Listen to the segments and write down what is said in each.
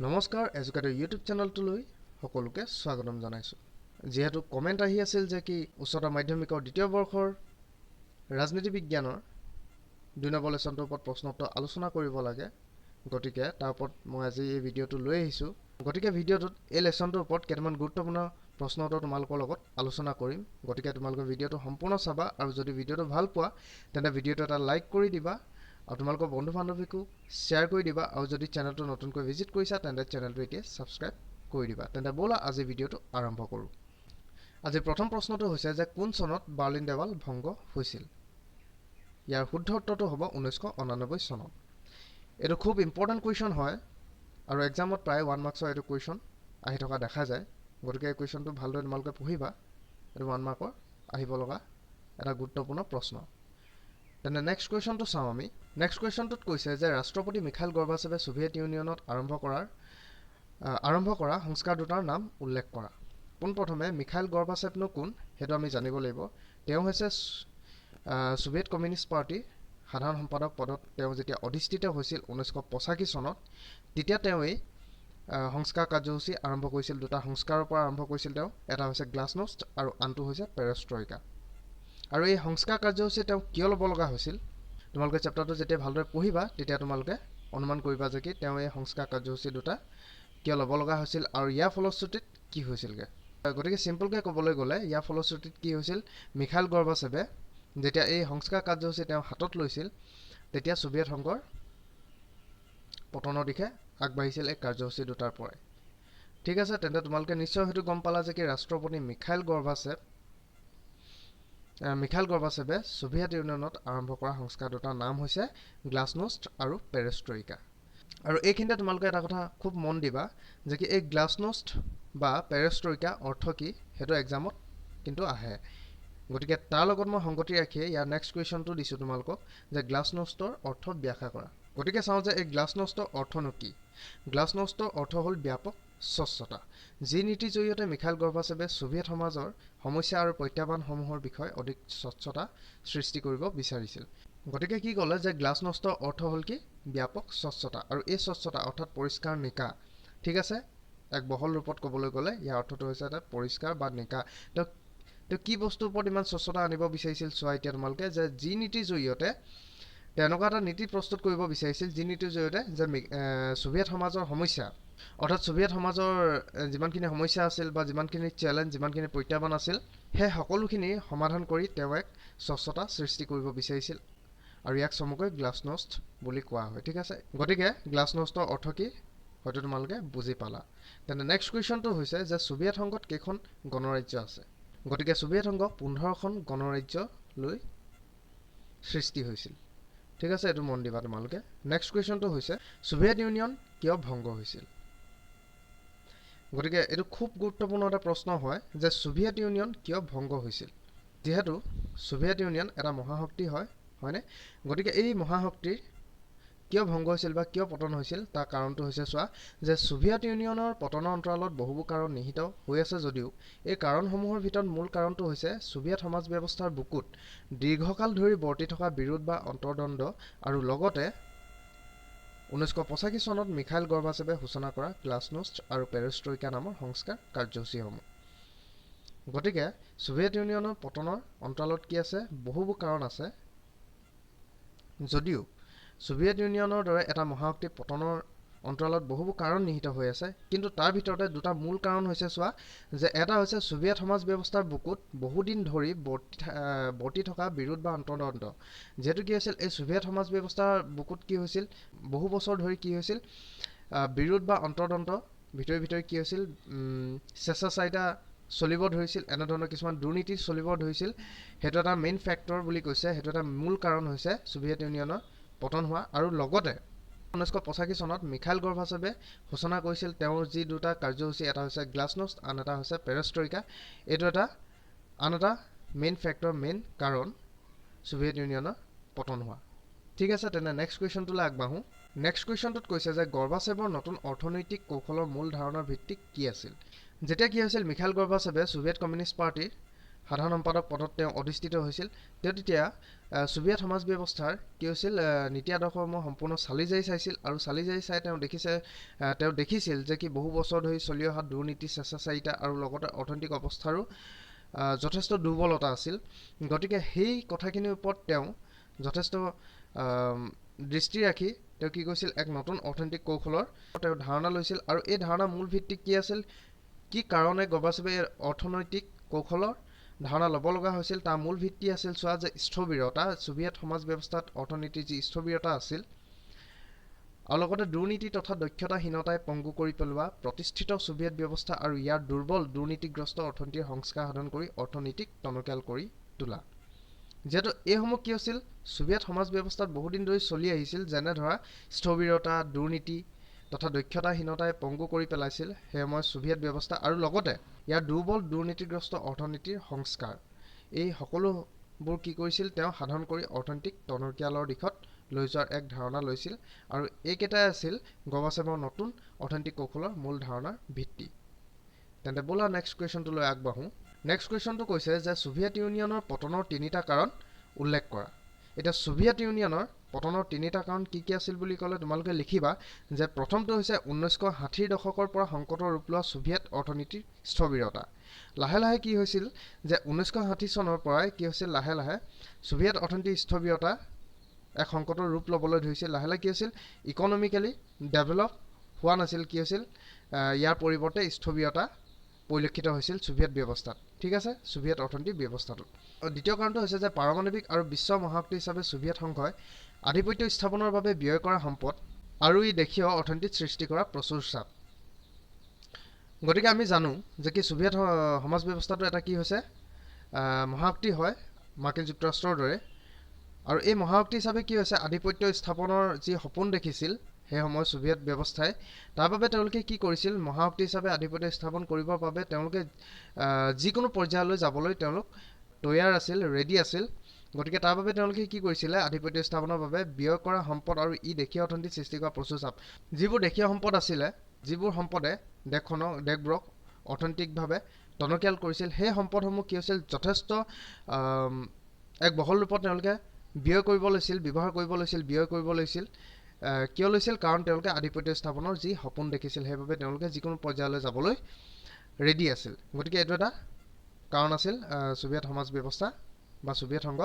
নমস্কাৰ এজুকেটৰ ইউটিউব চেনেলটোলৈ সকলোকে স্বাগতম জনাইছোঁ। যেহেতু কমেন্ট আহি আছিল যে কি উচ্চতৰ মাধ্যমিকৰ দ্বিতীয় বৰ্ষৰ ৰাজনীতি বিজ্ঞানৰ 2 নম্বৰ লেসনটোৰ ওপৰত প্ৰশ্ন উত্তৰ আলোচনা কৰিব লাগে, গতিকে তাৰ ওপৰত মই আজি এই ভিডিঅ'টো লৈ আহিছোঁ। গতিকে ভিডিঅ'টোত এই লেসনটোৰ ওপৰত কেইটামান গুৰুত্বপূৰ্ণ প্ৰশ্ন উত্তৰ তোমালোকৰ লগত আলোচনা কৰিম। গতিকে তোমালোকে ভিডিঅ'টো সম্পূৰ্ণ চাবা আৰু যদি ভিডিঅ'টো ভাল পোৱা তেন্তে ভিডিঅ'টো এটা লাইক কৰি দিবা আৰু তোমালোকৰ বন্ধু বান্ধৱীকো শ্বেয়াৰ কৰি দিবা আৰু যদি চেনেলটো নতুনকৈ ভিজিট কৰিছা তেন্তে চেনেলটো এতিয়া সাবস্ক্ৰাইব কৰি দিবা। তেন্তে বলা আজি ভিডিঅ'টো আৰম্ভ কৰোঁ। আজি প্ৰথম প্ৰশ্নটো হৈছে যে কোন চনত বাৰ্লিন দেৱাল ভংগ হৈছিল? ইয়াৰ শুদ্ধ উত্তৰটো হ'ব 1989 চনত। এইটো খুব ইম্পৰ্টেণ্ট কুৱেশ্যন হয় আৰু এক্সামত প্ৰায় 1 মাৰ্কছৰ এইটো কুৱেশ্যন আহি থকা দেখা যায়। গতিকে এই কুৱেশ্যনটো ভালদৰে তোমালোকে পঢ়িবা। এইটো 1 মাৰ্কৰ আহিব লগা এটা গুৰুত্বপূৰ্ণ প্ৰশ্ন। তেন্তে নেক্সট কুৱেশ্যনটো চাওঁ আমি। নেক্সট কুৱেশ্যনটোত কৈছে যে ৰাষ্ট্ৰপতি মিখাইল গৰ্বাচেভে ছোভিয়েট ইউনিয়নত আৰম্ভ কৰা সংস্কাৰ দুটাৰ নাম উল্লেখ কৰা। পোনপ্ৰথমে মিখাইল গৰ্বাচেভনো কোন সেইটো আমি জানিব লাগিব। তেওঁ হৈছে ছোভিয়েট কমিউনিষ্ট পাৰ্টিৰ সাধাৰণ সম্পাদক পদত তেওঁ যেতিয়া অধিষ্ঠিত হৈছিল 1985 চনত, তেতিয়া তেওঁ এই সংস্কাৰ কাৰ্যসূচী আৰম্ভ কৰিছিল। দুটা সংস্কাৰৰ পৰা আৰম্ভ কৰিছিল তেওঁ। এটা হৈছে গ্লাছনোষ্ট আৰু আনটো হৈছে পেৰেষ্ট্ৰইকা। আৰু এই সংস্কাৰ কাৰ্যসূচী তেওঁ কিয় ল'ব লগা হৈছিল? তোমালোকে চেপ্টাৰটো যেতিয়া ভালদৰে পঢ়িবা তেতিয়া তোমালোকে অনুমান কৰিবা যে কি তেওঁ এই সংস্কাৰ কাৰ্যসূচী দুটা কিয় ল'ব লগা হৈছিল আৰু ইয়াৰ ফলশ্ৰুতিত কি হৈছিলগে। গতিকে চিম্পলকৈ ক'বলৈ গ'লে ইয়াৰ ফলশ্ৰুতিত কি হৈছিল, মিখাইল গৰ্বাচেভে যেতিয়া এই সংস্কাৰ কাৰ্যসূচী তেওঁ হাতত লৈছিল তেতিয়া ছোভিয়েট সংঘৰ পতনৰ দিশে আগবাঢ়িছিল এই কাৰ্যসূচী দুটাৰ পৰাই। ঠিক আছে, তেন্তে তোমালোকে নিশ্চয় হয়তো গম পালা যে কি ৰাষ্ট্ৰপতি মিখাইল গৰ্বাচেভে ছোভিয়েট ইউনিয়নত আৰম্ভ কৰা সংস্কাৰ দুটাৰ নাম হৈছে গ্লাছনোষ্ট আৰু পেৰেষ্ট্ৰইকা। আৰু এইখিনিতে তোমালোকে এটা কথা খুব মন দিবা যে কি এই গ্লাছনোষ্ট বা পেৰেষ্ট্ৰইকা অৰ্থ কি সেইটো এক্সামত কিন্তু আহে। গতিকে তাৰ লগত মই সংগতি ৰাখি ইয়াৰ নেক্সট কুৱেশ্যনটো দিছোঁ তোমালোকক যে গ্লাছনোষ্টৰ অৰ্থ ব্যাখ্যা কৰা। গতিকে চাওঁ যে এই গ্লাছনোষ্টৰ অৰ্থনো কি। গ্লাছনোষ্টৰ অৰ্থ হ'ল ব্যাপক স্বচ্ছতা, যি নীতিৰ জৰিয়তে মিখাইল গৰ্বাচেভে ছোভিয়েট সমাজৰ সমস্যা আৰু প্ৰত্যাহ্বানসমূহৰ বিষয়ে অধিক স্বচ্ছতা সৃষ্টি কৰিব বিচাৰিছিল। গতিকে কি ক'লে যে গ্লাছনোষ্টৰ অৰ্থ হ'ল কি ব্যাপক স্বচ্ছতা, আৰু এই স্বচ্ছতা অৰ্থাৎ পৰিষ্কাৰ নিকা। ঠিক আছে, এক বহল ৰূপত ক'বলৈ গ'লে ইয়াৰ অৰ্থটো হৈছে এটা পৰিষ্কাৰ বা নিকা। তেওঁ কি বস্তুৰ ওপৰত ইমান স্বচ্ছতা আনিব বিচাৰিছিল চোৱা এতিয়া তোমালোকে, যে যি নীতিৰ জৰিয়তে তেনেকুৱা এটা নীতি প্ৰস্তুত কৰিব বিচাৰিছিল যি নীতিৰ জৰিয়তে যে ছোভিয়েট সমাজৰ সমস্যা অৰ্থাৎ ছোভিয়েট সমাজৰ যিমানখিনি সমস্যা আছিল বা যিমানখিনি চেলেঞ্জ যিমানখিনি প্ৰত্যাহ্বান আছিল সেই সকলোখিনি সমাধান কৰি তেওঁ এক স্বচ্ছতা সৃষ্টি কৰিব বিচাৰিছিল আৰু ইয়াক চমুকৈ গ্লাছনোষ্ট বুলি কোৱা হয়। ঠিক আছে, গতিকে গ্লাছনোষ্টৰ অৰ্থ কি হয়তো তোমালোকে বুজি পালা। তেন্তে নেক্সট কুৱেশ্যনটো হৈছে যে ছোভিয়েট সংঘত কেইখন গণৰাজ্য আছে? গতিকে ছোভিয়েট সংঘ 15খন গণৰাজ্য লৈ সৃষ্টি হৈছিল। ঠিক আছে, এইটো মন দিবা তোমালোকে। নেক্সট কুৱেশ্যনটো হৈছে ছোভিয়েট ইউনিয়ন কিয় ভংগ হৈছিল? গতিকে এইটো খুব গুৰুত্বপূৰ্ণ এটা প্ৰশ্ন হয় যে ছোভিয়েট ইউনিয়ন কিয় ভংগ হৈছিল। যিহেতু ছোভিয়েট ইউনিয়ন এটা মহাশক্তি হয়নে? গতিকে এই মহাশক্তিৰ কিয় ভংগ হৈছিল বা কিয় পতন হৈছিল তাৰ কাৰণটো হৈছে চোৱা যে ছোভিয়েট ইউনিয়নৰ পতনৰ অন্তৰালত বহুবোৰ কাৰণ নিহিত হৈ আছে যদিও এই কাৰণসমূহৰ ভিতৰত মূল কাৰণটো হৈছে ছোভিয়েট সমাজ ব্যৱস্থাৰ বুকুত দীৰ্ঘকাল ধৰি বৰ্তি থকা বিৰোধ বা অন্তৰ্দ্বন্দ্ব আৰু লগতে 1985 চনত মিখাইল গৰ্বাচেভে সূচনা কৰা গ্লাছনোষ্ট আৰু পেৰেষ্ট্ৰইকা নামৰ সংস্কাৰ কাৰ্যসূচীসমূহ। গতিকে ছোভিয়েট ইউনিয়নৰ পতনৰ অন্তৰালত কি আছে, বহুবোৰ কাৰণ আছে যদিও ছোভিয়েট ইউনিয়নৰ দৰে এটা মহাশক্তিৰ পতনৰ অন্তৰালত বহুবোৰ কাৰণ নিহিত হৈ আছে, কিন্তু তাৰ ভিতৰতে দুটা মূল কাৰণ হৈছে চোৱা যে এটা হৈছে ছোভিয়েট সমাজ ব্যৱস্থাৰ বুকুত বহুদিন ধৰি বৰ্তি থকা বিৰোধ বা অন্তৰ্দ্বন্দ্ব। যিহেতু কি হৈছিল এই ছোভিয়েট সমাজ ব্যৱস্থাৰ বুকুত কি হৈছিল বহু বছৰ ধৰি কি হৈছিল বিৰোধ বা অন্তৰ্দ্বন্দ্ব ভিতৰি কি হৈছিল স্বেচ্ছাচাৰিতা চলিব ধৰিছিল, এনেধৰণৰ কিছুমান দুৰ্নীতি চলিব ধৰিছিল। সেইটো এটা মেইন ফেক্টৰ বুলি কৈছে, সেইটো এটা মূল কাৰণ হৈছে ছোভিয়েট ইউনিয়নৰ পতন হোৱা। আৰু লগতে 1985 চনত মিখাইল গৰ্বাচেভে সূচনা কৰিছিল তেওঁৰ যি দুটা কাৰ্যসূচী, এটা হৈছে গ্লাছনোষ্ট আন এটা হৈছে পেৰেষ্ট্ৰইকা। এইটো আন এটা মেইন ফেক্টৰ, মেইন কাৰণ ছোভিয়েট ইউনিয়নৰ পতন হোৱা। ঠিক আছে, তেনে নেক্সট কুৱেশ্যনটোলৈ আগবাঢ়োঁ। নেক্সট কুৱেশ্যনটোত কৈছে যে গৰ্বাচেভৰ নতুন অৰ্থনৈতিক কৌশলৰ মূল ধাৰণাৰ ভিত্তি কি আছিল? যেতিয়া কি হৈছিল মিখাইল গৰ্বাচেভে ছোভিয়েট কমিউনিষ্ট পাৰ্টিৰ সাধাৰণ সম্পাদক পদত তেওঁ অধিষ্ঠিত হৈছিল। তেওঁ তেতিয়া ছোভিয়েট সমাজ ব্যৱস্থাৰ কি হৈছিল নীতি আদৰ্শসমূহ সম্পূৰ্ণ চালি জাৰি চাইছিল আৰু চালি জাৰি চাই তেওঁ দেখিছিল যে কি বহু বছৰ ধৰি চলি অহা দুৰ্নীতি, স্বেচ্ছাচাৰিতা আৰু লগতে অৰ্থনৈতিক অৱস্থাৰো যথেষ্ট দুৰ্বলতা আছিল। গতিকে সেই কথাখিনিৰ ওপৰত তেওঁ যথেষ্ট দৃষ্টি ৰাখি তেওঁ কি কৈছিল, এক নতুন অৰ্থনৈতিক কৌশলৰ তেওঁ ধাৰণা লৈছিল। আৰু এই ধাৰণাৰ মূল ভিত্তি কি আছিল, কি কাৰণে গৰ্বাচেভে এই অৰ্থনৈতিক কৌশলৰ ধাৰণা ল'ব লগা হৈছিল, তাৰ মূল ভিত্তি আছিল চোৱা যে স্থবিৰতা, ছোভিয়েট সমাজ ব্যৱস্থাত অৰ্থনীতিৰ যি স্থবিৰতা আছিল আৰু লগতে দুৰ্নীতি তথা দক্ষতাহীনতাই পংগু কৰি পেলোৱা প্ৰতিষ্ঠিত ছোভিয়েট ব্যৱস্থা আৰু ইয়াৰ দুৰ্বল দুৰ্নীতিগ্ৰস্ত অৰ্থনীতিৰ সংস্কাৰ সাধন কৰি অৰ্থনীতিক টনকিয়াল কৰি তোলা। যিহেতু এইসমূহ কি হৈছিল, ছোভিয়েট সমাজ ব্যৱস্থাত বহুদিন ধৰি চলি আহিছিল, যেনে ধৰা স্থবিৰতা, দুৰ্নীতি তথা দক্ষতাহীনতাই পংগু কৰি পেলাইছিল সেই সময়ত ছোভিয়েট ব্যৱস্থা, আৰু লগতে ইয়াৰ দুৰ্বল দুৰ্নীতিগ্ৰস্ত অৰ্থনীতিৰ সংস্কাৰ, এই সকলোবোৰ কি কৰিছিল তেওঁ সাধন কৰি অৰ্থনৈতিক টনকিয়ালৰ দিশত লৈ যোৱাৰ এক ধাৰণা লৈছিল। আৰু এইকেইটাই আছিল গৰ্বাচেভৰ নতুন অৰ্থনৈতিক কৌশলৰ মূল ধাৰণাৰ ভিত্তি। তেন্তে ব'লা নেক্সট কুৱেশ্যনটোলৈ আগবাঢ়োঁ। নেক্সট কুৱেশ্যনটো কৈছে যে ছোভিয়েট ইউনিয়নৰ পতনৰ 3টা কাৰণ উল্লেখ কৰা। এতিয়া ছোভিয়েট ইউনিয়নৰ পতনৰ 3টা কাৰণ কি কি আছিল বুলি ক'লে তোমালোকে লিখিবা যে প্ৰথমটো হৈছে 1960ৰ দশকৰ পৰা সংকটৰ ৰূপ লোৱা ছোভিয়েট অৰ্থনীতিৰ স্থবিৰতা। লাহে লাহে কি হৈছিল যে 1960 চনৰ পৰাই কি হৈছিল, লাহে লাহে ছোভিয়েট অৰ্থনীতিৰ স্থবিৰতা এক সংকটৰ ৰূপ ল'বলৈ ধৰিছিল। লাহে লাহে কি হৈছিল, ইকনমিকেলি ডেভেলপ হোৱা নাছিল, কি হৈছিল ইয়াৰ পৰিৱৰ্তে স্থবিৰতা পৰিলক্ষিত হৈছিল ছোভিয়েট ব্যৱস্থাত। ঠিক আছে, ছোভিয়েট অৰ্থনীতিৰ ব্যৱস্থাটোত। দ্বিতীয় কাৰণটো হৈছে যে পাৰমাণৱিক আৰু বিশ্ব মহাশক্তি হিচাপে ছোভিয়েট সংঘই আধিপত্য স্থাপনৰ বাবে ব্যয় কৰা সম্পদ আৰু ই দেশীয় অৰ্থনীতিত সৃষ্টি কৰা প্ৰচুৰ চাপ। গতিকে আমি জানো যে কি ছোভিয়েট সমাজ ব্যৱস্থাটো এটা কি হৈছে মহাশক্তি হয় মাৰ্কিন যুক্তৰাষ্ট্ৰৰ দৰে, আৰু এই মহাশক্তি হিচাপে কি হৈছে আধিপত্য স্থাপনৰ যি সপোন দেখিছিল সেই সময়ত ছোভিয়েট ব্যৱস্থাই, তাৰ বাবে তেওঁলোকে কি কৰিছিল, মহাশক্তি হিচাপে আধিপত্য স্থাপন কৰিবৰ বাবে তেওঁলোকে যিকোনো পৰ্যায়লৈ যাবলৈ তেওঁলোক তৈয়াৰ আছিল, ৰেডি আছিল। গতিকে তাৰ বাবে তেওঁলোকে কি কৰিছিলে, আধিপত্য স্থাপনৰ বাবে ব্যয় কৰা সম্পদ আৰু ই দেশীয় অৰ্থনীতিত সৃষ্টি কৰা প্ৰচুৰ চাপ, যিবোৰ দেশীয় সম্পদ আছিলে, যিবোৰ সম্পদে দেশবোৰক অৰ্থনৈতিকভাৱে টনকিয়াল কৰিছিল, সেই সম্পদসমূহ কি হৈছিল যথেষ্ট এক বহল ৰূপত তেওঁলোকে ব্যয় কৰিব লৈছিল, ব্যৱহাৰ কৰিব লৈছিল, ব্যয় কৰিব লৈছিল। কিয় লৈছিল, কাৰণ তেওঁলোকে আধিপত্য স্থাপনৰ যি সপোন দেখিছিল, সেইবাবে তেওঁলোকে যিকোনো পৰ্যায়লৈ যাবলৈ ৰেডি আছিল। গতিকে এইটো এটা কাৰণ আছিল ছোভিয়েট সমাজ ব্যৱস্থা বা ছোভিয়েট সংঘ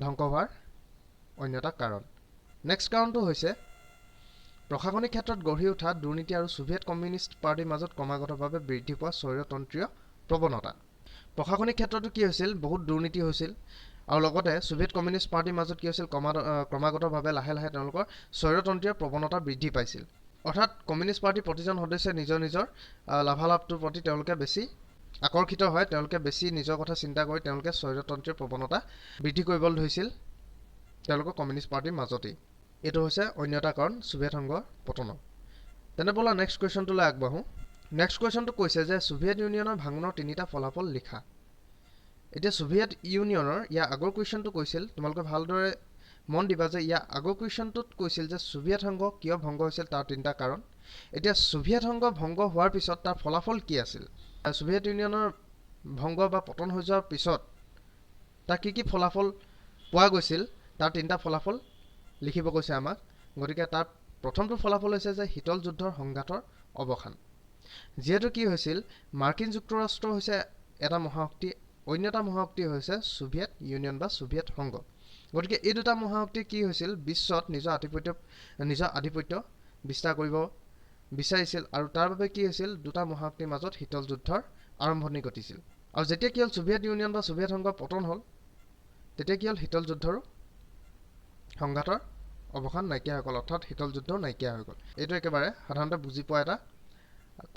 ধ্বংস হোৱাৰ অন্য এটা কাৰণ। নেক্সট কাৰণটো হৈছে প্ৰশাসনিক ক্ষেত্ৰত গঢ়ি উঠা দুৰ্নীতি আৰু ছোভিয়েট কমিউনিষ্ট পাৰ্টিৰ মাজত ক্ৰমাগতভাৱে বৃদ্ধি পোৱা স্বৈৰতন্ত্ৰীয় প্ৰৱণতা। প্ৰশাসনিক ক্ষেত্ৰতো কি হৈছিল, বহুত দুৰ্নীতি হৈছিল, আৰু লগতে ছোভিয়েট কমিউনিষ্ট পাৰ্টিৰ মাজত কি হৈছিল, ক্ৰমাগতভাৱে লাহে লাহে তেওঁলোকৰ স্বৈৰতন্ত্ৰীয় প্ৰৱণতা বৃদ্ধি পাইছিল। অৰ্থাৎ কমিউনিষ্ট পাৰ্টিৰ প্ৰতিজন সদস্যই নিজৰ নিজৰ লাভালাভটোৰ প্ৰতি তেওঁলোকে বেছি আকৰ্ষিত হয়, তেওঁলোকে বেছি নিজৰ কথা চিন্তা কৰি তেওঁলোকে স্বৈৰতন্ত্ৰীয় প্ৰৱণতা বৃদ্ধি কৰিবলৈ ধৰিছিল তেওঁলোকৰ কমিউনিষ্ট পাৰ্টিৰ মাজতেই। এইটো হৈছে অন্য এটা কাৰণ ছোভিয়েট সংঘৰ পতনৰ। তেনে ব'লা নেক্সট কুৱেশ্যনটোলৈ আগবাঢ়োঁ। নেক্সট কুৱেশ্যনটো কৈছে যে ছোভিয়েট ইউনিয়নৰ ভাঙোনৰ 3টা ফলাফল লিখা। এতিয়া ছোভিয়েট ইউনিয়নৰ ইয়াৰ আগৰ কুৱেশ্যনটো কৈছিল, তোমালোকে ভালদৰে মন দিবা যে ইয়াৰ আগৰ কুৱেশ্যনটোত কৈছিল যে ছোভিয়েট সংঘ কিয় ভংগ হৈছিল তাৰ 3টা কাৰণ। এতিয়া ছোভিয়েট সংঘ ভংগ হোৱাৰ পিছত তাৰ ফলাফল কি আছিল, ছোভিয়েট ইউনিয়নৰ ভংগ বা পতন হৈ যোৱাৰ পিছত তাৰ কি কি ফলাফল পোৱা গৈছিল, তাৰ 3টা ফলাফল লিখিব কৈছে আমাক। গতিকে তাৰ প্ৰথমটো ফলাফল হৈছে যে শীতল যুদ্ধৰ সংঘাতৰ অৱসান। যিহেতু কি হৈছিল, মাৰ্কিন যুক্তৰাষ্ট্ৰ হৈছে এটা মহাশক্তি, অন্য এটা মহাশক্তি হৈছে ছোভিয়েট ইউনিয়ন বা ছোভিয়েট সংঘ। গতিকে এই দুটা মহাশক্তিয়ে কি হৈছিল, বিশ্বত নিজৰ আধিপত্য বিস্তাৰ কৰিব বিচাৰিছিল, আৰু তাৰ বাবে কি হৈছিল, দুটা মহাশক্তিৰ মাজত শীতল যুদ্ধৰ আৰম্ভণি ঘটিছিল। আৰু যেতিয়া কি হ'ল, ছোভিয়েট ইউনিয়ন বা ছোভিয়েট সংঘৰ পতন হ'ল, তেতিয়া কি হ'ল, শীতল যুদ্ধৰো সংঘাতৰ অৱসান নাইকিয়া হৈ গ'ল, অৰ্থাৎ শীতল যুদ্ধও নাইকিয়া হৈ গ'ল। এইটো একেবাৰে সাধাৰণতে বুজি পোৱা এটা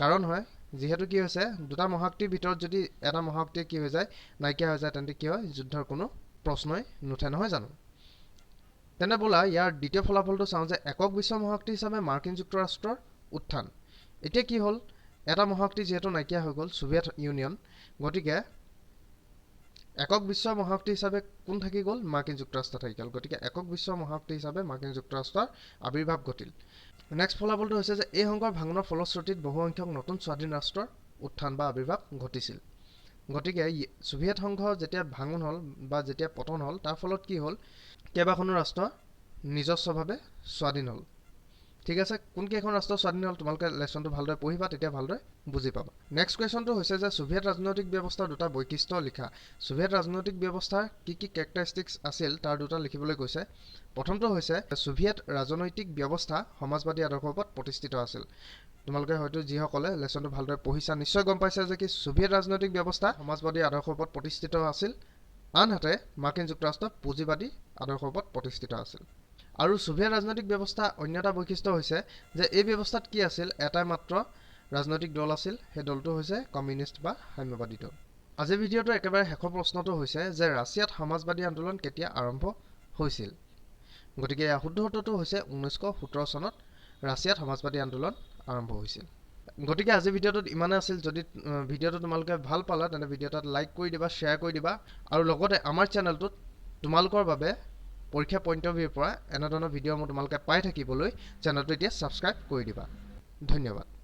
কাৰণ হয়। যিহেতু কি হৈছে, দুটা মহাশক্তিৰ ভিতৰত যদি এটা মহাশক্তি কি হৈ যায়, নাইকিয়া হৈ যায়, তেন্তে কি হয়, যুদ্ধৰ কোনো প্ৰশ্নই নুঠে, নহয় জানো। তেনে ব'লা ইয়াৰ দ্বিতীয় ফলাফলটো চাওঁ যে একক বিশ্ব মহাশক্তি হিচাপে মাৰ্কিন যুক্তৰাষ্ট্ৰৰ উত্থান। এতিয়া কি হ'ল, এটা মহাশক্তি যিহেতু নাইকিয়া হৈ গ'ল, ছোভিয়েট ইউনিয়ন, গতিকে একক বিশ্ব মহাশক্তি হিচাপে কোন থাকি গ'ল, মাৰ্কিন যুক্তৰাষ্ট্ৰ থাকি গ'ল। গতিকে একক বিশ্ব মহাশক্তি হিচাপে মাৰ্কিন যুক্তৰাষ্ট্ৰৰ আৱিৰ্ভাৱ ঘটিল। নেক্সট ফলাফলটো হৈছে যে এই সংঘৰ ভাঙনৰ ফলশ্ৰুতিত বহুসংখ্যক নতুন স্বাধীন ৰাষ্ট্ৰৰ উত্থান বা আৱিৰ্ভাৱ ঘটিছিল। গতিকে ছোভিয়েট সংঘ যেতিয়া ভাঙন হ'ল বা যেতিয়া পতন হ'ল তাৰ ফলত কি হ'ল কেইবাখনো ৰাষ্ট্ৰ নিজস্বভাৱে স্বাধীন হ'ল ঠিক আছে কোনকেইখন ৰাষ্ট্ৰ স্বাধীন হ'ল তোমালোকে লেসনটো ভালদৰে পঢ়িবা তেতিয়া ভালদৰে বুজি পাবা নেক্সট কুৱেশ্যনটো হৈছে যে ছোভিয়েট ৰাজনৈতিক ব্যৱস্থাৰ দুটা বৈশিষ্ট্য লিখা ছোভিয়েট ৰাজনৈতিক ব্যৱস্থাৰ কি কেৰেক্টাৰিষ্টিক্স আছিল তাৰ দুটা লিখিবলৈ কৈছে প্ৰথমটো হৈছে ছোভিয়েট ৰাজনৈতিক ব্যৱস্থা সমাজবাদী আদৰ্শৰ ওপৰত প্ৰতিষ্ঠিত আছিল তোমালোকে হয়তো যিসকলে লেসনটো ভালদৰে পঢ়িছা নিশ্চয় গম পাইছা যে কি ছোভিয়েট ৰাজনৈতিক ব্যৱস্থা সমাজবাদী আদৰ্শৰ ওপৰত প্ৰতিষ্ঠিত আছিল আনহাতে মাৰ্কিন যুক্তৰাষ্ট্ৰ পুঁজিবাদী আদৰ্শৰ ওপৰত প্ৰতিষ্ঠিত আছিল আৰু ছোভিয়েট ৰাজনৈতিক ব্যৱস্থা অন্য এটা বৈশিষ্ট্য হৈছে যে এই ব্যৱস্থাত কি আছিল এটাই মাত্ৰ ৰাজনৈতিক দল আছিল সেই দলটো হৈছে কমিউনিষ্ট বা সাম্যবাদী দল আজিৰ ভিডিঅ'টো একেবাৰে শেষৰ প্ৰশ্নটো হৈছে যে ৰাছিয়াত সমাজবাদী আন্দোলন কেতিয়া আৰম্ভ হৈছিল গতিকে ইয়াৰ শুদ্ধ উত্তৰটো হৈছে 1917 চনত ৰাছিয়াত সমাজবাদী আন্দোলন আৰম্ভ হৈছিল গতিকে আজি ভিডিঅ'টোত ইমানে আছিল যদি ভিডিঅ'টো তোমালোকে ভাল পালা তেনে ভিডিঅ'টোত লাইক কৰি দিবা শ্বেয়াৰ কৰি দিবা আৰু লগতে আমাৰ চেনেলটোত তোমালোকৰ বাবে পৰীক্ষা পইণ্ট অফ ভিউৰ পৰা এনেধৰণৰ ভিডিঅ' মই তোমালোকে পাই থাকিবলৈ চেনেলটো এতিয়া ছাবস্ক্ৰাইব কৰি দিবা ধন্যবাদ